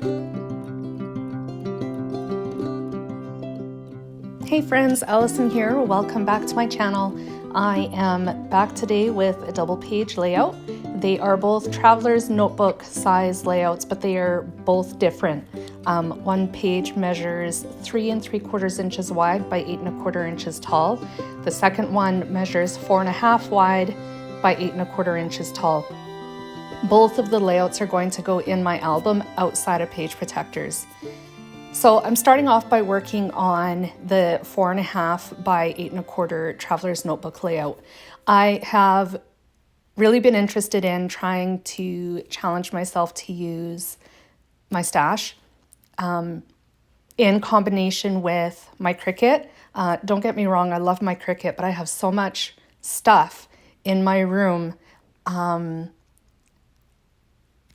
Hey friends, Allison here. Welcome back to my channel. I am back today with a double page layout. They are both traveler's notebook size layouts, but they are both different. One page measures 3 3/4 inches wide by 8 1/4 inches tall. The second one measures 4 1/2 wide by 8 1/4 inches tall. Both of the layouts are going to go in my album outside of page protectors. So I'm starting off by working on the 4 1/2 by 8 1/4 traveler's notebook layout. I have really been interested in trying to challenge myself to use my stash in combination with my Cricut. Don't get me wrong, I love my Cricut, but I have so much stuff in my room.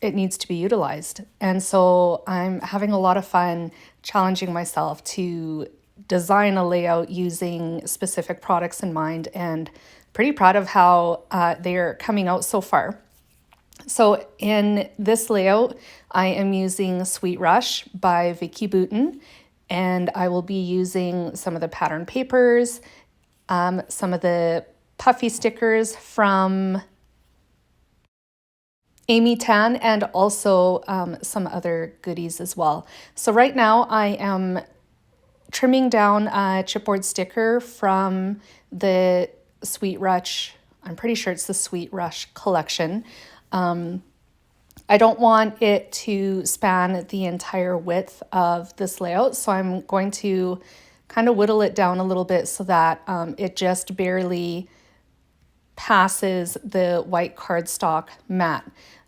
It needs to be utilized. And so I'm having a lot of fun challenging myself to design a layout using specific products in mind, and pretty proud of how they're coming out so far. So in this layout, I am using Sweet Rush by Vicki Boutin, and I will be using some of the pattern papers, some of the puffy stickers from Amy Tan, and also some other goodies as well. So right now I am trimming down a chipboard sticker from the Sweet Rush. I'm pretty sure it's the Sweet Rush collection. I don't want it to span the entire width of this layout, so I'm going to kind of whittle it down a little bit so that it just barely passes the white cardstock mat.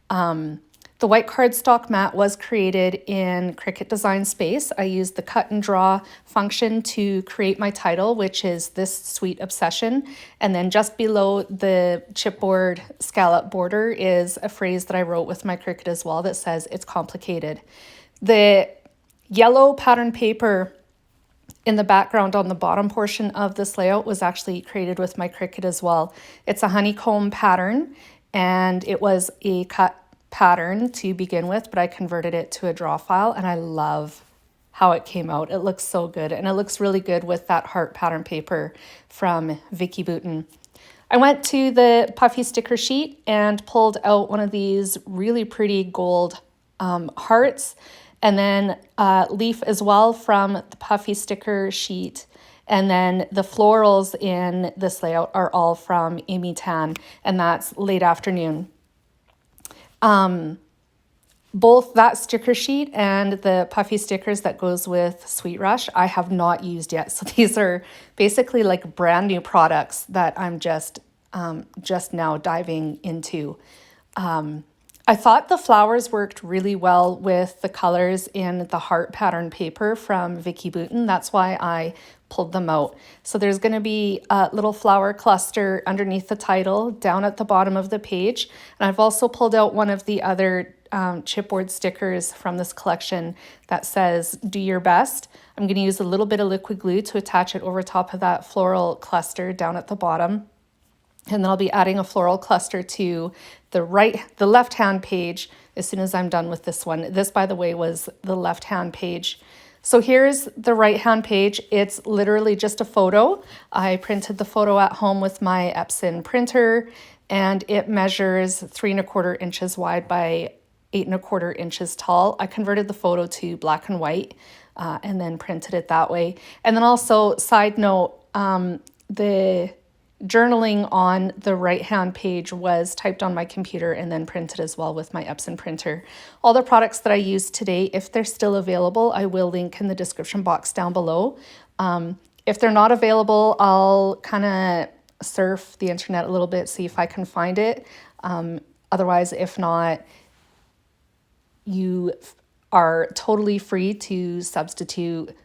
The white cardstock mat was created in Cricut Design Space. I used the cut and draw function to create my title, which is This Sweet Obsession. And then just below the chipboard scallop border is a phrase that I wrote with my Cricut as well that says, "It's complicated." The yellow pattern paper in the background on the bottom portion of this layout was actually created with my Cricut as well. It's a honeycomb pattern, and it was a cut pattern to begin with, but I converted it to a draw file, and I love how it came out. It looks so good, and it looks really good with that heart pattern paper from Vicki Boutin. I went to the puffy sticker sheet and pulled out one of these really pretty gold hearts, and then a leaf as well from the puffy sticker sheet. And then the florals in this layout are all from Amy Tan, and that's Late Afternoon. Both that sticker sheet and the puffy stickers that goes with Sweet Rush, I have not used yet. So these are basically like brand new products that I'm just now diving into. I thought the flowers worked really well with the colors in the heart pattern paper from Vicki Boutin. That's why I pulled them out. So there's going to be a little flower cluster underneath the title down at the bottom of the page. And I've also pulled out one of the other chipboard stickers from this collection that says, "Do your best." I'm going to use a little bit of liquid glue to attach it over top of that floral cluster down at the bottom. And then I'll be adding a floral cluster to the left-hand page as soon as I'm done with this one. This, by the way, was the left-hand page. So here's the right-hand page. It's literally just a photo. I printed the photo at home with my Epson printer, and it measures 3 1/4 inches wide by 8 1/4 inches tall. I converted the photo to black and white and then printed it that way. And then also, side note, the journaling on the right-hand page was typed on my computer and then printed as well with my Epson printer. All the products that I used today, if they're still available, I will link in the description box down below. If they're not available, I'll kind of surf the internet a little bit, see if I can find it. Otherwise, if not, you are totally free to substitute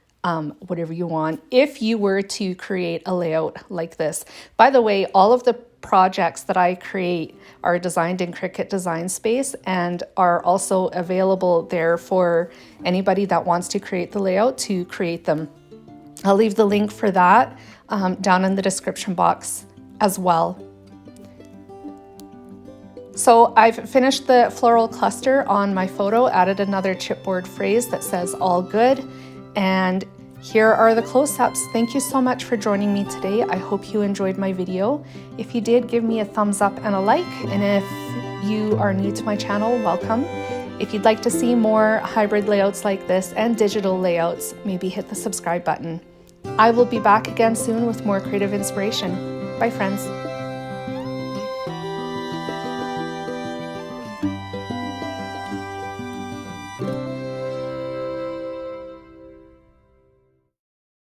whatever you want if you were to create a layout like this. By the way, all of the projects that I create are designed in Cricut Design Space and are also available there for anybody that wants to create the layout to create them. I'll leave the link for that down in the description box as well. So I've finished the floral cluster on my photo, added another chipboard phrase that says all good, and here are the close-ups. Thank you so much for joining me today. I hope you enjoyed my video. If you did, give me a thumbs up and a like, and if you are new to my channel, welcome. If you'd like to see more hybrid layouts like this and digital layouts, maybe hit the subscribe button. I will be back again soon with more creative inspiration. Bye, friends.